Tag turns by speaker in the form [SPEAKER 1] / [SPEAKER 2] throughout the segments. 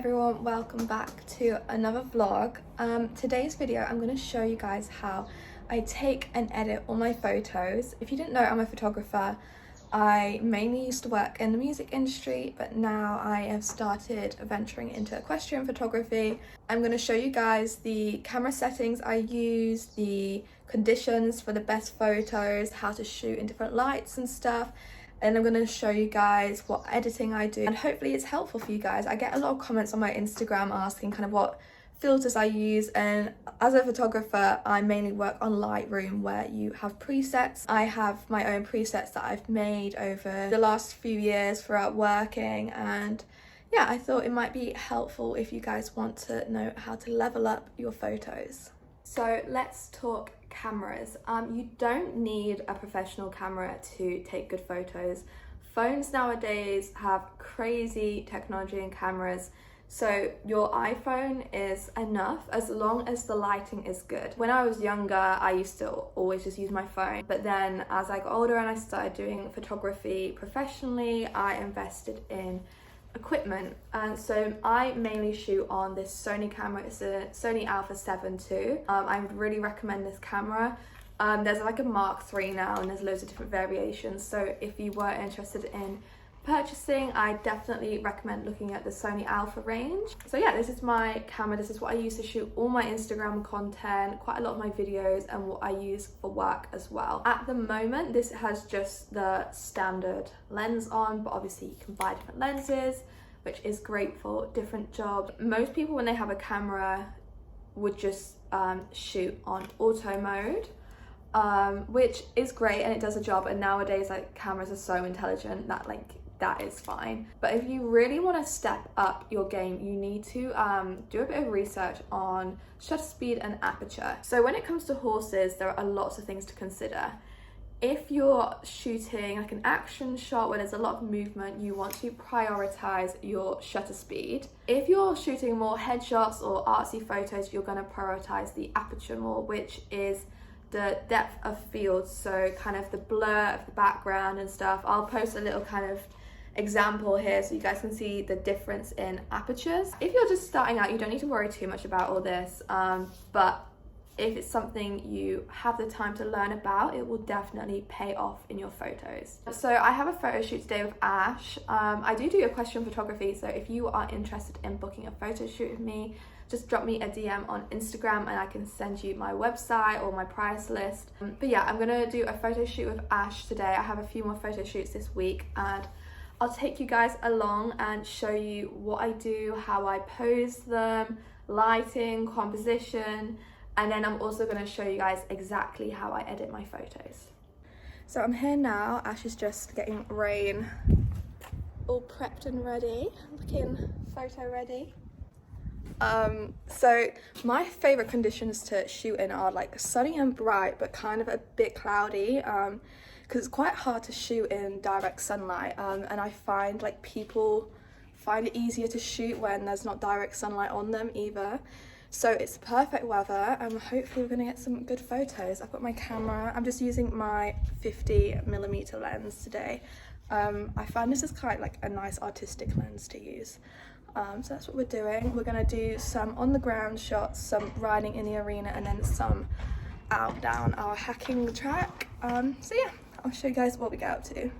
[SPEAKER 1] everyone, welcome back to another vlog. Today's video I'm going to show you guys how I take and edit all my photos. If you didn't know, I'm a photographer. I mainly used to work in the music industry, but now I have started venturing into equestrian photography. I'm going to show you guys the camera settings I use, the conditions for the best photos, how to shoot in different lights and stuff. And I'm going to show you guys what editing I do, and hopefully it's helpful for you guys. I get a lot of comments on my Instagram asking kind of what filters I use, and as a photographer I mainly work on Lightroom, where you have presets. I have my own presets that I've made over the last few years throughout working, and yeah, I thought it might be helpful if you guys want to know how to level up your photos. So let's talk cameras. You don't need a professional camera to take good photos. Phones nowadays have crazy technology and cameras, so your iPhone is enough as long as the lighting is good. When I was younger, I used to always just use my phone, but then as I got older and I started doing photography professionally, I invested in equipment, and so I mainly shoot on this Sony camera. It's a Sony Alpha 7 II. I would really recommend this camera. There's like a Mark III now, and there's loads of different variations, so if you were interested in purchasing, I definitely recommend looking at the Sony Alpha range. So yeah, this is my camera. This is what I use to shoot all my Instagram content, quite a lot of my videos, and what I use for work as well. At the moment, this has just the standard lens on, but obviously you can buy different lenses, which is great for different jobs. Most people, when they have a camera, would just shoot on auto mode, which is great and it does a job, and nowadays like cameras are so intelligent that that is fine. But if you really want to step up your game, you need to do a bit of research on shutter speed and aperture. So when it comes to horses, there are lots of things to consider. If you're shooting like an action shot where there's a lot of movement, you want to prioritize your shutter speed. If you're shooting more headshots or artsy photos, you're going to prioritize the aperture more, which is the depth of field, so kind of the blur of the background and stuff. I'll post a little kind of example here so you guys can see the difference in apertures. If you're just starting out, you don't need to worry too much about all this, but if it's something you have the time to learn about, it will definitely pay off in your photos. So I have a photo shoot today with Ash. I do equestrian photography, so if you are interested in booking a photo shoot with me, just drop me a DM on Instagram and I can send you my website or my price list. But yeah, I'm gonna do a photo shoot with Ash today. I have a few more photo shoots this week, and I'll take you guys along and show you what I do, how I pose them, lighting, composition, and then I'm also going to show you guys exactly how I edit my photos. So I'm here now. Ash is just getting Rain all prepped and ready, looking photo ready. So my favorite conditions to shoot in are like sunny and bright, but kind of a bit cloudy, because it's quite hard to shoot in direct sunlight, and I find like people find it easier to shoot when there's not direct sunlight on them either. So it's perfect weather, and hopefully we're gonna get some good photos. I've got my camera. I'm just using my 50mm lens today. I find this is kind of like a nice artistic lens to use. So that's what we're doing. We're gonna do some on the ground shots, some riding in the arena, and then some out down our hacking track. So yeah, I'll show you guys what we get up to.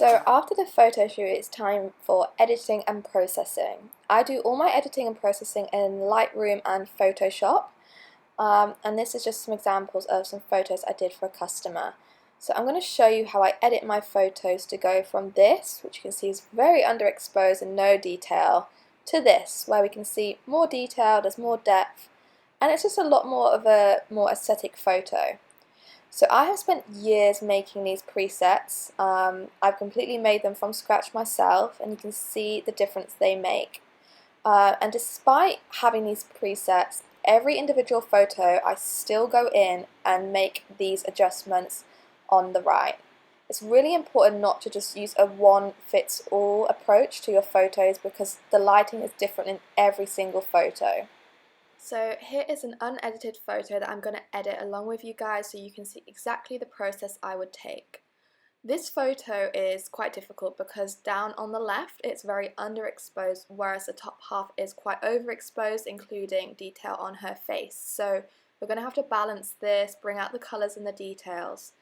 [SPEAKER 1] So after the photo shoot, it's time for editing and processing. I do all my editing and processing in Lightroom and Photoshop, and this is just some examples of some photos I did for a customer. So I'm going to show you how I edit my photos to go from this, which you can see is very underexposed and no detail, to this, where we can see more detail, there's more depth, and it's just a lot more of a more aesthetic photo. So I have spent years making these presets. I've completely made them from scratch myself, and you can see the difference they make. And despite having these presets, every individual photo I still go in and make these adjustments on the right. It's really important not to just use a one-fits-all approach to your photos because the lighting is different in every single photo. So here is an unedited photo that I'm going to edit along with you guys so you can see exactly the process I would take. This photo is quite difficult because down on the left it's very underexposed, whereas the top half is quite overexposed, including detail on her face. So we're going to have to balance this, bring out the colours and the details.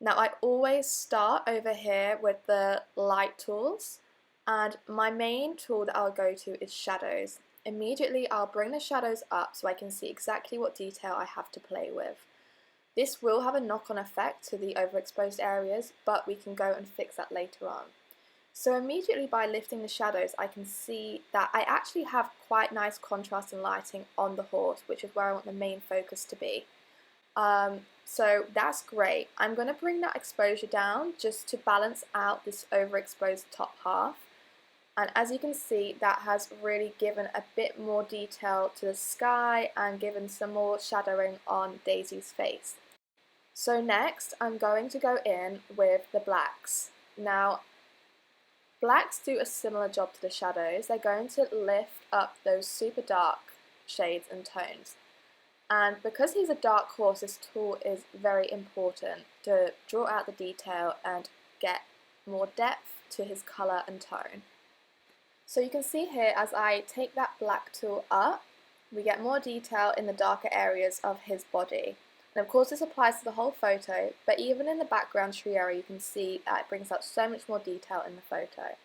[SPEAKER 1] Now I always start over here with the light tools, and my main tool that I'll go to is shadows. Immediately I'll bring the shadows up so I can see exactly what detail I have to play with. This will have a knock-on effect to the overexposed areas, but we can go and fix that later on. So immediately by lifting the shadows I can see that I actually have quite nice contrast and lighting on the horse, which is where I want the main focus to be. So that's great. I'm going to bring that exposure down just to balance out this overexposed top half. And as you can see, that has really given a bit more detail to the sky and given some more shadowing on Daisy's face. So next, I'm going to go in with the blacks. Now, blacks do a similar job to the shadows. They're going to lift up those super dark shades and tones. And because he's a dark horse, this tool is very important to draw out the detail and get more depth to his colour and tone. So you can see here as I take that black tool up, we get more detail in the darker areas of his body. And of course this applies to the whole photo, but even in the background tree area you can see that it brings out so much more detail in the photo.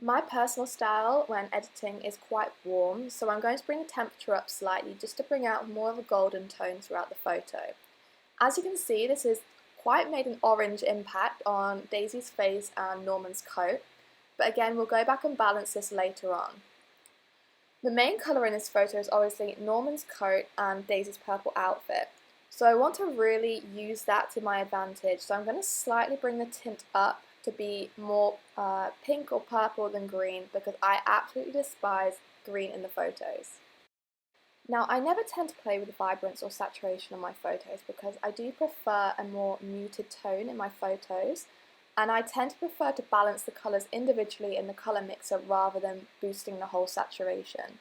[SPEAKER 1] My personal style when editing is quite warm, so I'm going to bring the temperature up slightly just to bring out more of a golden tone throughout the photo. As you can see, this has quite made an orange impact on Daisy's face and Norman's coat. But again, we'll go back and balance this later on. The main colour in this photo is obviously Norman's coat and Daisy's purple outfit. So I want to really use that to my advantage. So I'm going to slightly bring the tint up to be more pink or purple than green because I absolutely despise green in the photos. Now I never tend to play with vibrance or saturation on my photos because I do prefer a more muted tone in my photos. And I tend to prefer to balance the colours individually in the colour mixer rather than boosting the whole saturation.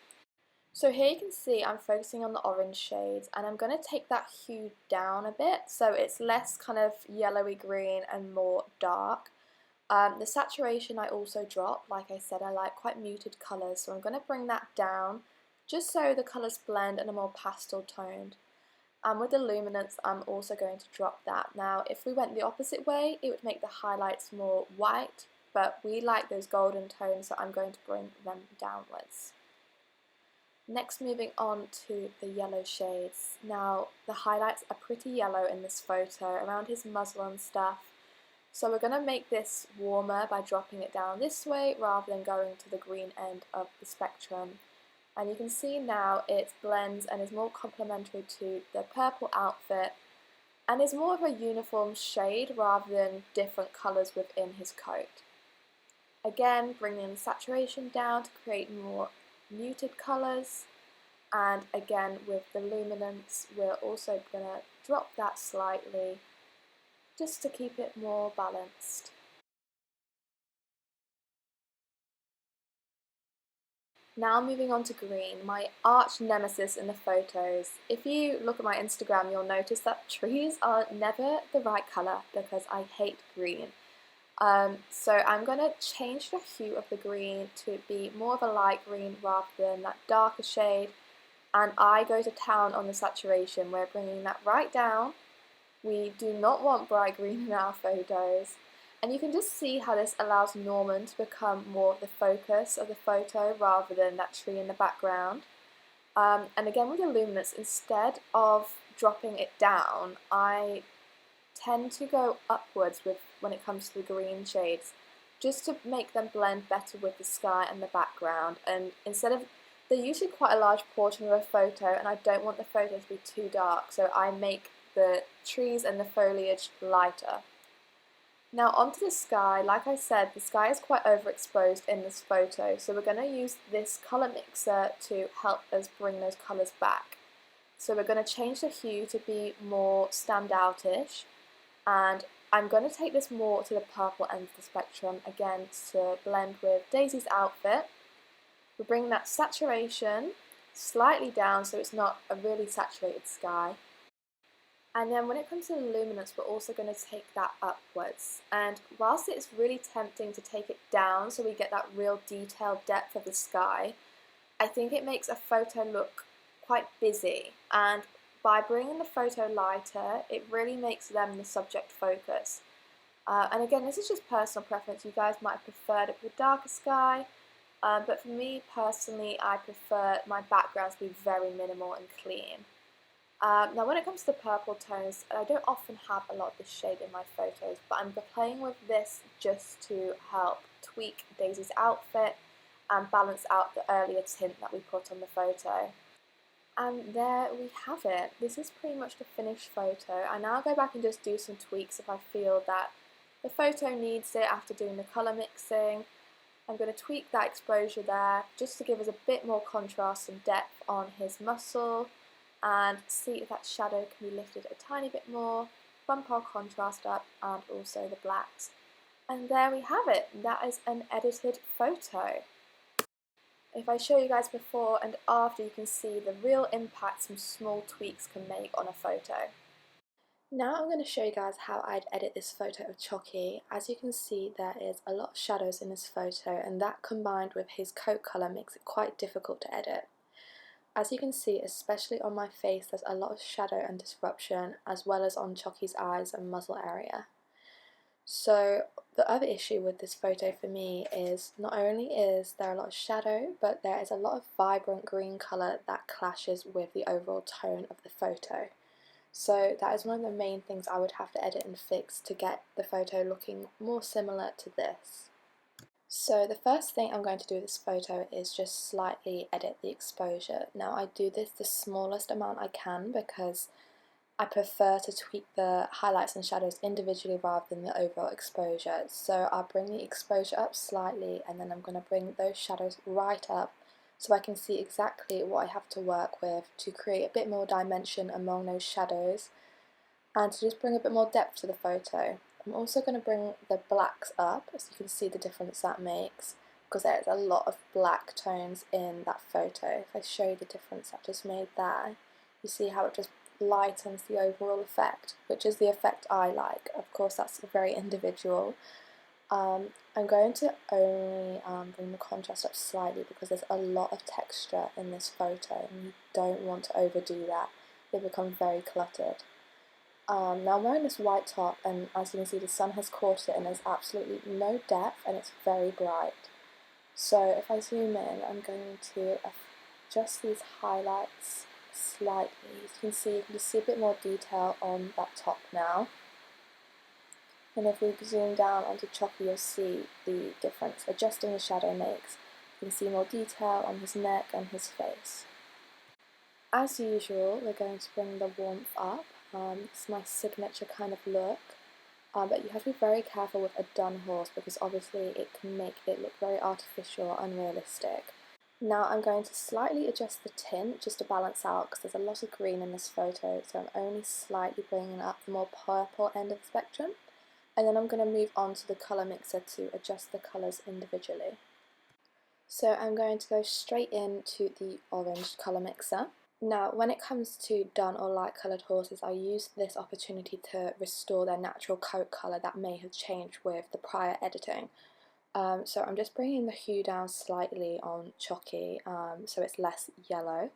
[SPEAKER 1] So here you can see I'm focusing on the orange shades, and I'm going to take that hue down a bit so it's less kind of yellowy green and more dark. The saturation I also drop. Like I said, I like quite muted colours, so I'm going to bring that down just so the colours blend and are more pastel toned. And with the luminance, I'm also going to drop that. Now, if we went the opposite way, it would make the highlights more white, but we like those golden tones, so I'm going to bring them downwards. Next, moving on to the yellow shades. Now, the highlights are pretty yellow in this photo, around his muzzle and stuff. So we're going to make this warmer by dropping it down this way, rather than going to the green end of the spectrum. And you can see now it blends and is more complementary to the purple outfit and is more of a uniform shade rather than different colours within his coat. Again, bringing the saturation down to create more muted colours, and again with the luminance we're also going to drop that slightly just to keep it more balanced. Now moving on to green, my arch nemesis in the photos. If you look at my Instagram, you'll notice that trees are never the right colour because I hate green. So I'm going to change the hue of the green to be more of a light green rather than that darker shade. And I go to town on the saturation. We're bringing that right down. We do not want bright green in our photos. And you can just see how this allows Norman to become more of the focus of the photo rather than that tree in the background. And again with the luminance, instead of dropping it down, I tend to go upwards when it comes to the green shades, just to make them blend better with the sky and the background. And instead of, they're usually quite a large portion of a photo, and I don't want the photo to be too dark, so I make the trees and the foliage lighter. Now onto the sky. Like I said, the sky is quite overexposed in this photo, so we're going to use this colour mixer to help us bring those colours back. So we're going to change the hue to be more standout-ish, and I'm going to take this more to the purple end of the spectrum, again to blend with Daisy's outfit. We're bringing that saturation slightly down so it's not a really saturated sky. And then when it comes to the luminance, we're also going to take that upwards. And whilst it's really tempting to take it down so we get that real detailed depth of the sky, I think it makes a photo look quite busy. And by bringing the photo lighter, it really makes them the subject focus. And again, this is just personal preference. You guys might have preferred it with a darker sky, but for me personally, I prefer my backgrounds to be very minimal and clean. Now when it comes to the purple tones, I don't often have a lot of this shade in my photos, but I'm playing with this just to help tweak Daisy's outfit and balance out the earlier tint that we put on the photo. And there we have it. This is pretty much the finished photo. I now go back and just do some tweaks if I feel that the photo needs it after doing the colour mixing. I'm going to tweak that exposure there just to give us a bit more contrast and depth on his muscle, and see if that shadow can be lifted a tiny bit more, bump our contrast up and also the blacks. And there we have it. That is an edited photo. If I show you guys before and after, you can see the real impact some small tweaks can make on a photo. Now I'm going to show you guys how I'd edit this photo of Chucky. As you can see, there is a lot of shadows in this photo, and that combined with his coat colour makes it quite difficult to edit. As you can see, especially on my face, there's a lot of shadow and disruption, as well as on Chucky's eyes and muzzle area. So the other issue with this photo for me is not only is there a lot of shadow, but there is a lot of vibrant green colour that clashes with the overall tone of the photo. So that is one of the main things I would have to edit and fix to get the photo looking more similar to this. So the first thing I'm going to do with this photo is just slightly edit the exposure. Now I do this the smallest amount I can because I prefer to tweak the highlights and shadows individually rather than the overall exposure. So I'll bring the exposure up slightly, and then I'm going to bring those shadows right up so I can see exactly what I have to work with to create a bit more dimension among those shadows and to just bring a bit more depth to the photo. I'm also going to bring the blacks up so you can see the difference that makes, because there's a lot of black tones in that photo. If I show you the difference that just made there, you see how it just lightens the overall effect, which is the effect I like. Of course, that's very individual. I'm going to only bring the contrast up slightly because there's a lot of texture in this photo and you don't want to overdo that. It becomes very cluttered. Now I'm wearing this white top, and as you can see the sun has caught it and there's absolutely no depth and it's very bright. So if I zoom in, I'm going to adjust these highlights slightly. As you can just see a bit more detail on that top now. And if we zoom down onto Chucky, you'll see the difference adjusting the shadow makes. You can see more detail on his neck and his face. As usual, we're going to bring the warmth up. It's my signature kind of look, but you have to be very careful with a dun horse because obviously it can make it look very artificial or unrealistic. Now I'm going to slightly adjust the tint just to balance out because there's a lot of green in this photo, so I'm only slightly bringing up the more purple end of the spectrum. And then I'm going to move on to the colour mixer to adjust the colours individually. So I'm going to go straight into the orange colour mixer. Now when it comes to dun or light coloured horses, I use this opportunity to restore their natural coat colour that may have changed with the prior editing. So I'm just bringing the hue down slightly on Chucky so it's less yellow.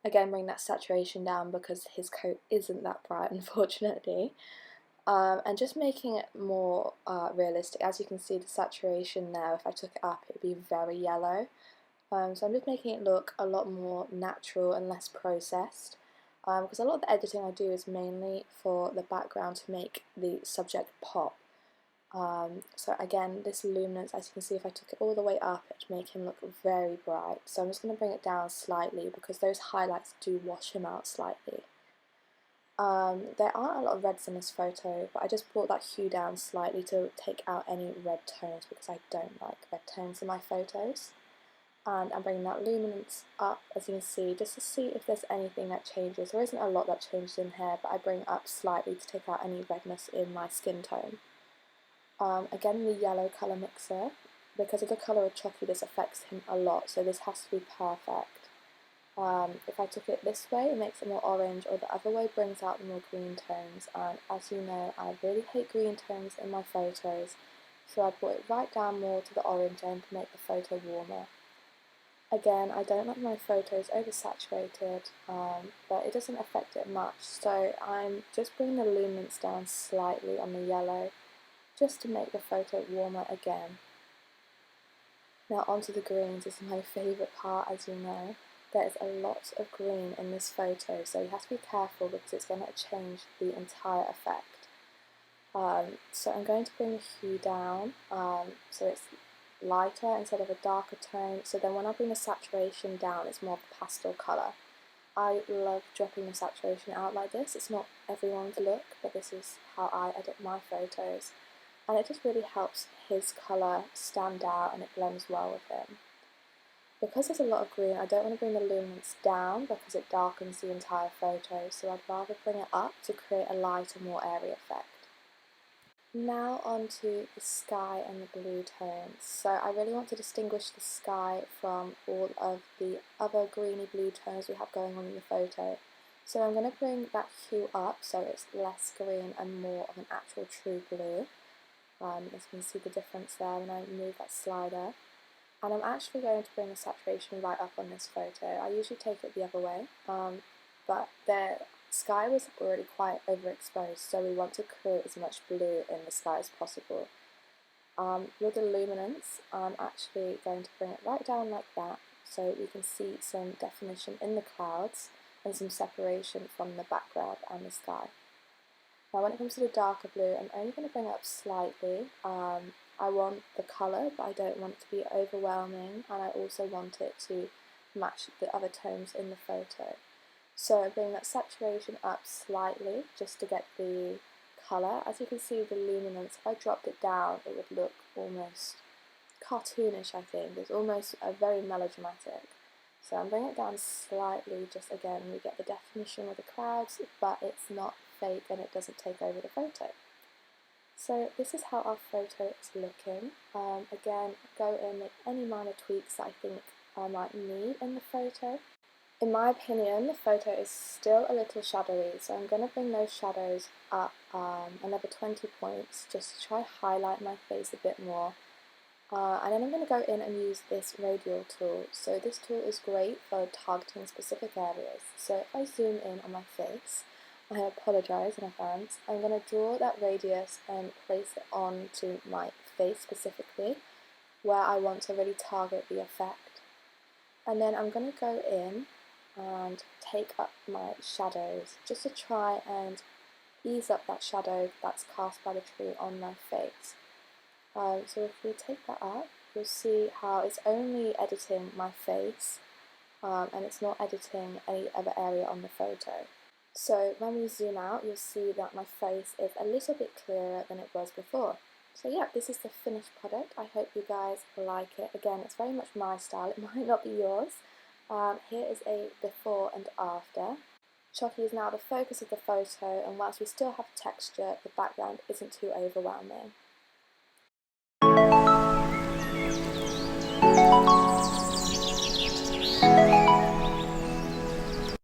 [SPEAKER 1] Again, bring that saturation down because his coat isn't that bright, unfortunately. and just making it more realistic. As you can see, the saturation now, if I took it up, it would be very yellow. So I'm just making it look a lot more natural and less processed, because a lot of the editing I do is mainly for the background to make the subject pop. So again, this luminance, as you can see, if I took it all the way up, it would make him look very bright. So I'm just going to bring it down slightly because those highlights do wash him out slightly. There aren't a lot of reds in this photo, but I just brought that hue down slightly to take out any red tones because I don't like red tones in my photos. And I'm bringing that luminance up, as you can see, just to see if there's anything that changes. There isn't a lot that changes in here, but I bring it up slightly to take out any redness in my skin tone. Again, the yellow colour mixer, because of the colour of Chucky, this affects him a lot, so this has to be perfect. If I took it this way, it makes it more orange, or the other way brings out the more green tones, and as you know, I really hate green tones in my photos, so I brought it right down more to the orange end to make the photo warmer. Again, I don't like my photos oversaturated, but it doesn't affect it much, so I'm just bringing the luminance down slightly on the yellow, just to make the photo warmer again. Now onto the greens. This is my favourite part, as you know. There's a lot of green in this photo, so you have to be careful because it's going to change the entire effect. So I'm going to bring the hue down, so it's lighter instead of a darker tone, so then when I bring the saturation down, it's more of a pastel colour. I love dropping the saturation out like this. It's not everyone's look, but this is how I edit my photos. And it just really helps his colour stand out and it blends well with him. Because there's a lot of green, I don't want to bring the luminance down because it darkens the entire photo, so I'd rather bring it up to create a lighter, more airy effect. Now onto the sky and the blue tones. So I really want to distinguish the sky from all of the other greeny blue tones we have going on in the photo. So I'm going to bring that hue up so it's less green and more of an actual true blue. As you can see the difference there when I move that slider. And I'm actually going to bring the saturation right up on this photo. I usually take it the other way, but the sky was already quite overexposed, so we want to create as much blue in the sky as possible. With the luminance, I'm actually going to bring it right down like that, so we can see some definition in the clouds and some separation from the background and the sky. Now when it comes to the darker blue, I'm only going to bring it up slightly. I want the colour, but I don't want it to be overwhelming, and I also want it to match the other tones in the photo. So I bring that saturation up slightly just to get the colour. As you can see, the luminance, if I dropped it down, it would look almost cartoonish, I think. It's almost very melodramatic. So I'm bringing it down slightly, just again, we get the definition of the clouds, but it's not fake and it doesn't take over the photo. So this is how our photo is looking. Again, go in, make any minor tweaks that I think I might need in the photo. In my opinion, the photo is still a little shadowy, so I'm going to bring those shadows up another 20 points just to try highlight my face a bit more. And then I'm going to go in and use this radial tool. So this tool is great for targeting specific areas. So if I zoom in on my face, I apologise in advance, I'm going to draw that radius and place it onto my face specifically, where I want to really target the effect. And then I'm going to go in and take up my shadows just to try and ease up that shadow that's cast by the tree on my face. So if we take that up, you'll see how it's only editing my face and it's not editing any other area on the photo. So when we zoom out, you'll see that my face is a little bit clearer than it was before. So yeah, this is the finished product. I hope you guys like it. Again, it's very much my style. It might not be yours. Here is a before and after. Chucky is now the focus of the photo, and whilst we still have texture, the background isn't too overwhelming.